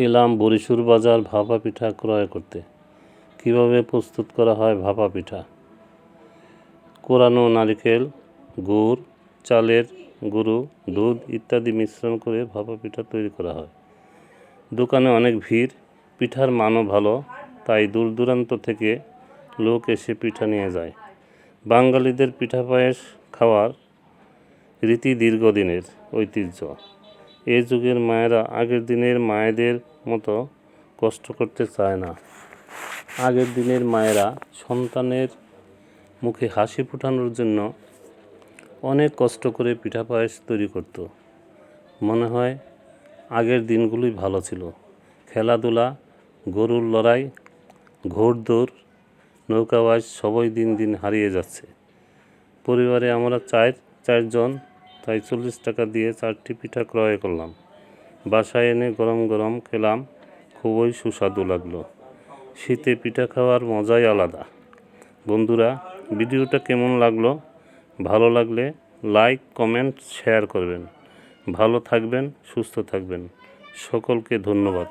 এলাম বরিশুর বাজার ভাপা পিঠা ক্রয় করতে। কিভাবে প্রস্তুত করা হয় ভাপা পিঠা? কোরানো নারকেল, গুড়, চালের গুঁড়ো, দুধ ইত্যাদি মিশ্রণ করে ভাপা পিঠা তৈরি করা হয়। দোকানে অনেক ভিড়, পিঠার মানও ভালো, তাই দূর দূরান্ত থেকে লোক এসে পিঠা নিয়ে যায়। বাঙালিদের পিঠা পায়েস খাওয়ার রীতি দীর্ঘদিনের ঐতিহ্য। এ যুগের মায়েরা আগের দিনের মায়েদের মতো কষ্ট করতে চায় না। আগের দিনের মায়েরা সন্তানের মুখে হাসি ফোটানোর জন্য অনেক কষ্ট করে পিঠা পায়েস তৈরি করত। মনে হয় আগের দিনগুলোই ভালো ছিল। খেলাধুলা, গরুর লড়াই, ঘোড়দৌড়, নৌকাবাজ সবই দিন দিন হারিয়ে যাচ্ছে। পরিবারে আমরা চারজন, তাই 40 টাকা দিয়ে 4টি পিঠা ক্রয় করলাম। বাসায় এনে গরম গরম খেলাম, খুবই সুস্বাদু লাগলো। শীতে পিঠা খাওয়ার মজাই আলাদা। বন্ধুরা, ভিডিওটা কেমন লাগলো? ভালো লাগলে লাইক, কমেন্ট, শেয়ার করবেন। ভালো থাকবেন, সুস্থ থাকবেন। সকলকে ধন্যবাদ।